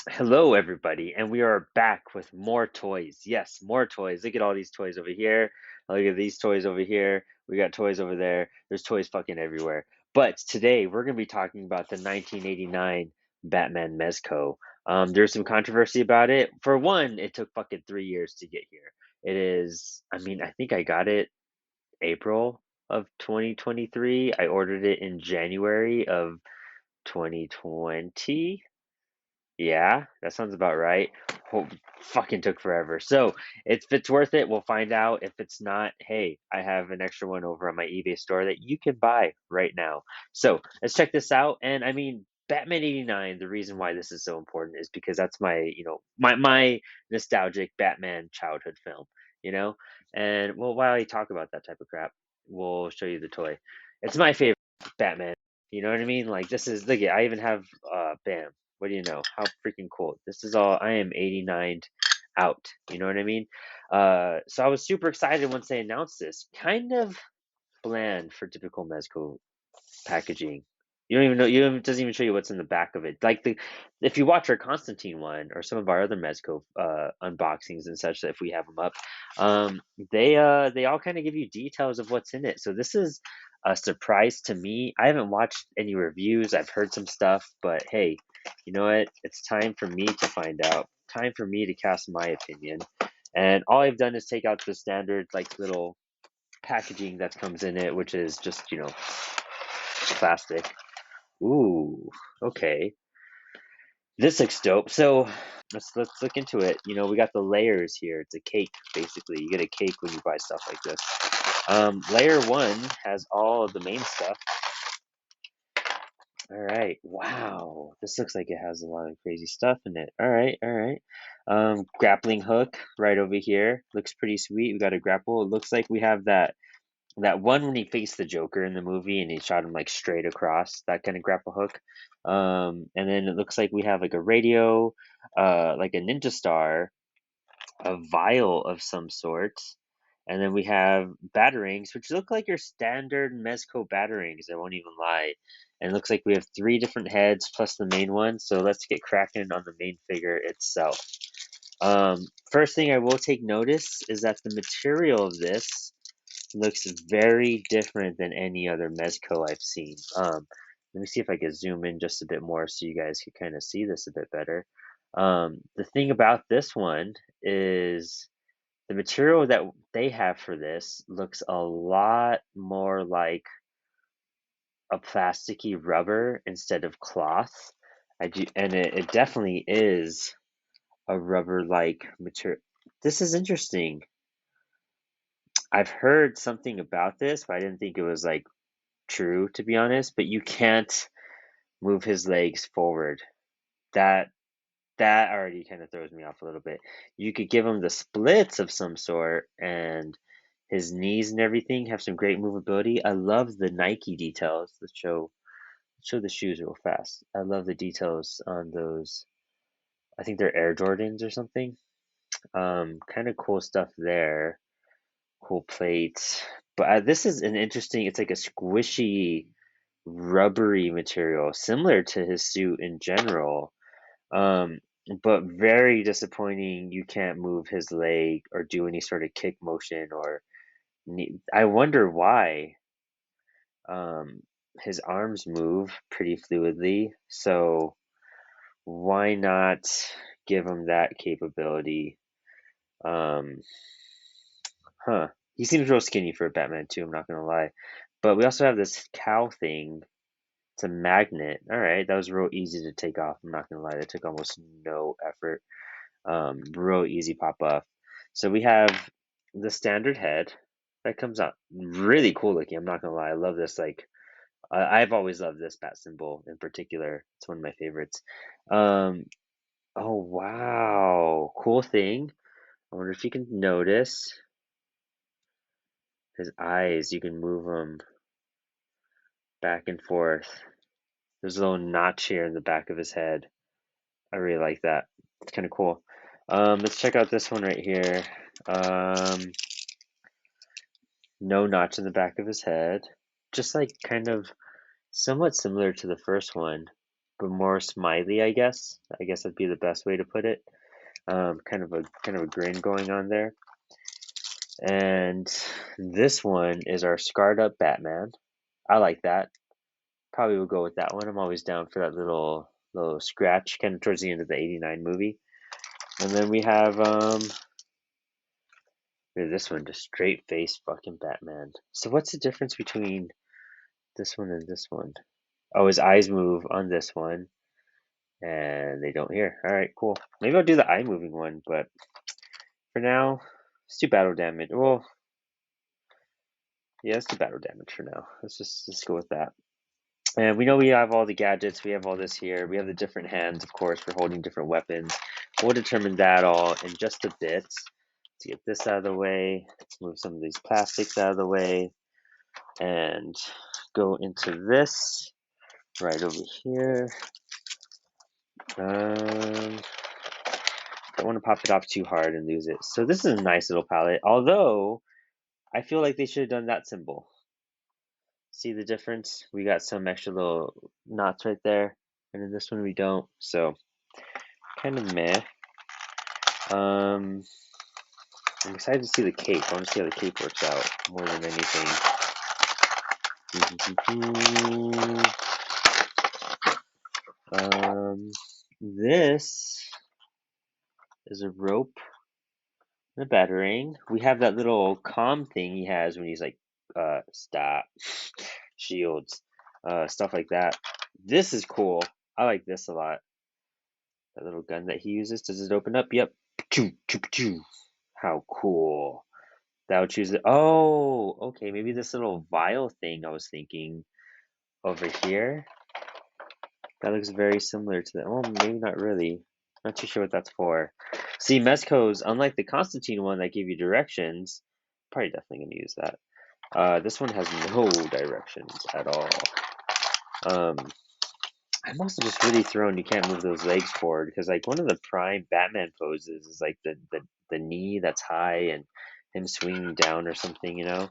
Hello, everybody, and we are back with more toys. Yes, more toys. Look at all these toys over here. Look at these toys over here. We got toys over there. There's toys fucking everywhere. But today we're going to be talking about the 1989 Batman Mezco. There's some controversy about it. For one, it took fucking 3 years to get here. I think I got it April of 2023. I ordered it in January of 2020. Yeah, that sounds about right. Fucking took forever. So if it's worth it, we'll find out. If it's not, hey, I have an extra one over on my eBay store that you can buy right now. So let's check this out. And I mean, Batman 89, the reason why this is so important is because that's my nostalgic Batman childhood film, you know? And well, while I talk about that type of crap, we'll show you the toy. It's my favorite Batman. You know what I mean? Like this is look, I even have bam. What do you know? How freaking cool. This is all I am 89 out. You know what I mean? So I was super excited once they announced this. Kind of bland for typical Mezco packaging. You don't even know. It doesn't even show you what's in the back of it. If you watch our Constantine one or some of our other Mezco unboxings and such, that if we have them up, um, they all kind of give you details of what's in it. So this is a surprise to me. I haven't watched any reviews. I've heard some stuff, but hey, you know what? It's time for me to find out. Time for me to cast my opinion. And all I've done is take out the standard like little packaging that comes in it, which is just plastic. Ooh, okay. This looks dope. So let's look into it. We got the layers here. It's a cake, basically. You get a cake when you buy stuff like this. Layer one has all of the main stuff. All right. Wow. This looks like it has a lot of crazy stuff in it. All right. All right. Grappling hook right over here. Looks pretty sweet. We got a grapple. It looks like we have that one when he faced the Joker in the movie and he shot him like straight across, that kind of grapple hook. And then it looks like we have like a radio, like a ninja star, a vial of some sort, and then we have batarangs, which look like your standard Mezco batarangs. I won't even lie. And it looks like we have three different heads plus the main one. So let's get cracking on the main figure itself. First thing I will take notice is that the material of this looks very different than any other Mezco I've seen. Let me see if I can zoom in just a bit more so you guys can kind of see this a bit better. The thing about this one is the material that they have for this looks a lot more like a plasticky rubber instead of cloth. And it definitely is a rubber-like material. This is interesting. I've heard something about this, but I didn't think it was like true, to be honest, but you can't move his legs forward. That that already kind of throws me off a little bit. You could give him the splits of some sort, and his knees and everything have some great movability. I love the Nike details. Let's show the shoes real fast. I love the details on those. I think they're Air Jordans or something. Kind of cool stuff there. Cool plates. But this is an interesting. It's like a squishy rubbery material, similar to his suit in general. Um, but very disappointing. You can't move his leg or do any sort of kick motion or I wonder why. His arms move pretty fluidly, so why not give him that capability? Um, huh. He seems real skinny for a Batman too, I'm not gonna lie. But we also have this cow thing. It's a magnet. All right, that was real easy to take off. I'm not gonna lie, that took almost no effort. Real easy pop off. So we have the standard head that comes out really cool looking. I'm not gonna lie, I love this. I've always loved this bat symbol in particular. It's one of my favorites. Um, oh wow, cool thing. I wonder if you can notice his eyes. You can move them back and forth. There's a little notch here in the back of his head. I really like that. It's kind of cool. Let's check out this one right here. Um, no notch in the back of his head. Just like kind of somewhat similar to the first one. but more smiley, I guess. I guess that'd be the best way to put it. Kind of a grin going on there. And this one is our scarred up Batman. I like that. Probably will go with that one. I'm always down for that little scratch, kind of towards the end of the '89 movie. And then we have this one, just straight face fucking Batman. So what's the difference between this one and this one? Oh, his eyes move on this one, and they don't here. All right, cool. Maybe I'll do the eye moving one, but for now, let's do battle damage. Well, yeah, let's do battle damage for now. Let's go with that. And we know we have all the gadgets. We have all this here. We have the different hands, of course, for holding different weapons. We'll determine that all in just a bit. Let's get this out of the way. Let's move some of these plastics out of the way and go into this right over here. Don't want to pop it off too hard and lose it. So this is a nice little palette, although I feel like they should have done that symbol. See the difference? We got some extra little knots right there, and in this one we don't. So kind of meh. I'm excited to see the cape. I want to see how the cape works out more than anything. This is a rope and a batarang. We have that little calm thing he has when he's like, stop, shields, stuff like that. This is cool. I like this a lot. That little gun that he uses. Does it open up? Yep. How cool. That would choose it. Oh, okay. Maybe this little vial thing I was thinking over here. That looks very similar to that. Oh, maybe not really. Not too sure what that's for. See, Mezco's, unlike the Constantine one that gave you directions, probably definitely going to use that. This one has no directions at all. I'm also just really thrown you can't move those legs forward because like one of the prime Batman poses is like the knee that's high and him swinging down or something, and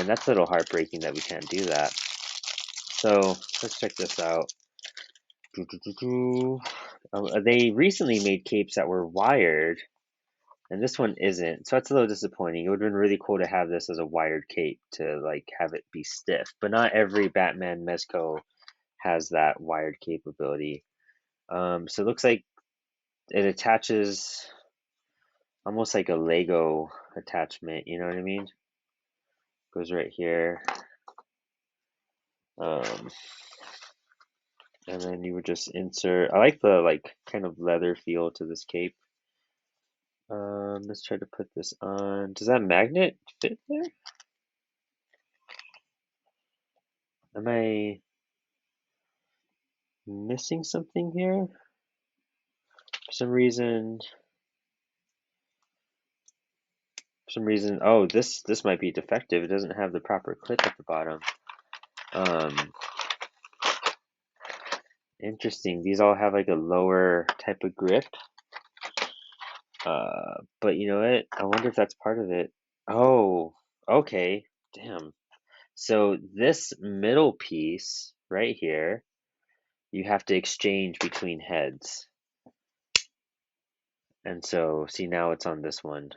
that's a little heartbreaking that we can't do that. So let's check this out. They recently made capes that were wired, and this one isn't, so that's a little disappointing. It would have been really cool to have this as a wired cape to like have it be stiff, but not every Batman Mezco has that wired capability. So it looks like it attaches almost like a Lego attachment, you know what I mean? Goes right here. And then you would just insert. I like the like kind of leather feel to this cape. Let's try to put this on. Does that magnet fit there? Am I missing something here? For some reason, oh, this might be defective. It doesn't have the proper clip at the bottom. Interesting. These all have like a lower type of grip. But you know what? I wonder if that's part of it. Oh, okay. Damn. So this middle piece right here, you have to exchange between heads. And so, see, now it's on this one.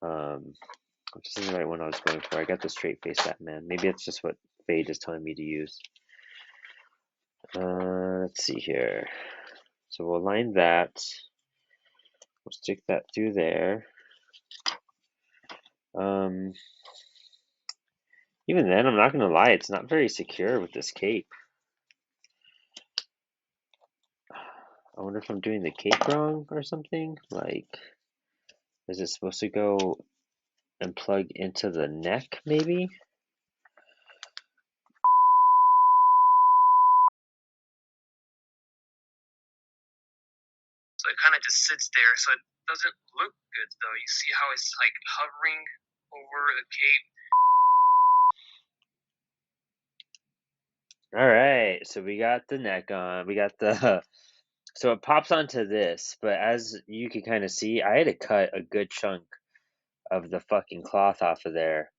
Which isn't the right one I was going for. I got the straight face Batman. Maybe it's just what Fade is telling me to use. Let's see here. So we'll align that. We'll stick that through there. Even then, I'm not going to lie, it's not very secure with this cape. I wonder if I'm doing the cape wrong or something. Like, is it supposed to go and plug into the neck, maybe? So it kind of just sits there, so it doesn't look good though. You see how it's like hovering over the cape. All right, so we got the neck on. We got the so it pops onto this, but as you can kind of see, I had to cut a good chunk of the fucking cloth off of there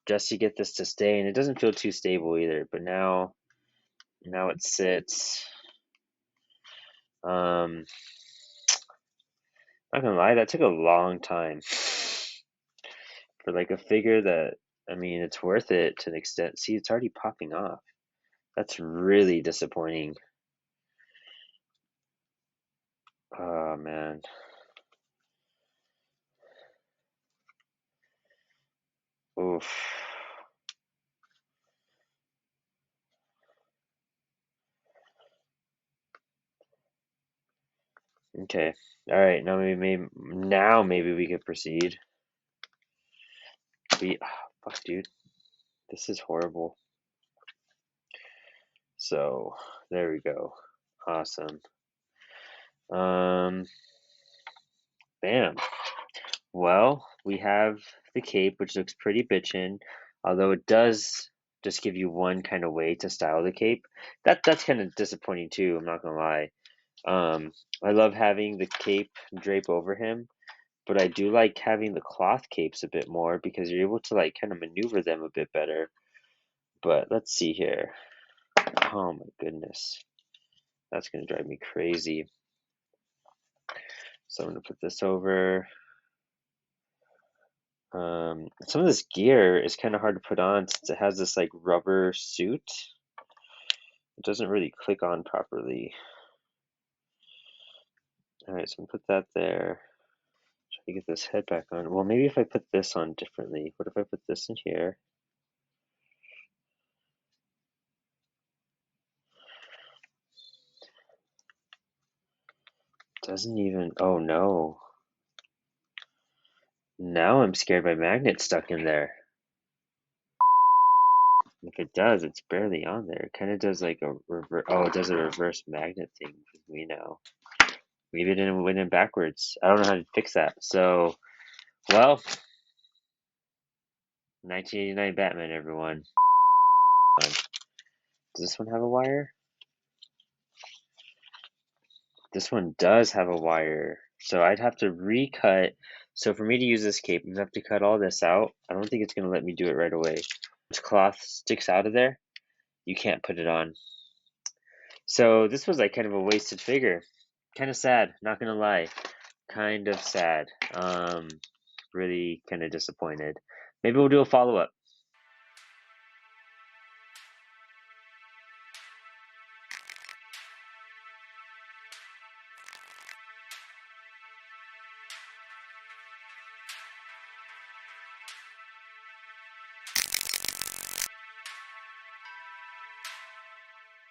just to get this to stay, and it doesn't feel too stable either. But now it sits. Not gonna lie, that took a long time for like a figure that, I mean, it's worth it to an extent. See, it's already popping off. That's really disappointing. Oh man. Oof. Okay. All right. Now maybe we could proceed. Fuck, dude. This is horrible. So there we go. Awesome. Um. Bam. Well, we have the cape, which looks pretty bitchin', although it does just give you one kind of way to style the cape. That's kind of disappointing too, I'm not gonna lie. I love having the cape drape over him, but I do like having the cloth capes a bit more because you're able to like kind of maneuver them a bit better. But let's see here. Oh my goodness. That's gonna drive me crazy. So I'm gonna put this over. Some of this gear is kind of hard to put on since it has this like rubber suit. It doesn't really click on properly. All right, so I'm gonna put that there. Try to get this head back on. Well, maybe if I put this on differently. What if I put this in here? Doesn't even, oh no. Now I'm scared my magnet's stuck in there. If it does, it's barely on there. It kind of does like a reverse, oh, it does a reverse magnet thing with me now. Maybe it didn't win it backwards. I don't know how to fix that. So, well, 1989 Batman, everyone. Does this one have a wire? This one does have a wire. So I'd have to recut. So for me to use this cape, you have to cut all this out. I don't think it's going to let me do it right away. This cloth sticks out of there. You can't put it on. So this was like kind of a wasted figure. Kind of sad, not going to lie. Kind of sad. Really kind of disappointed. Maybe we'll do a follow-up.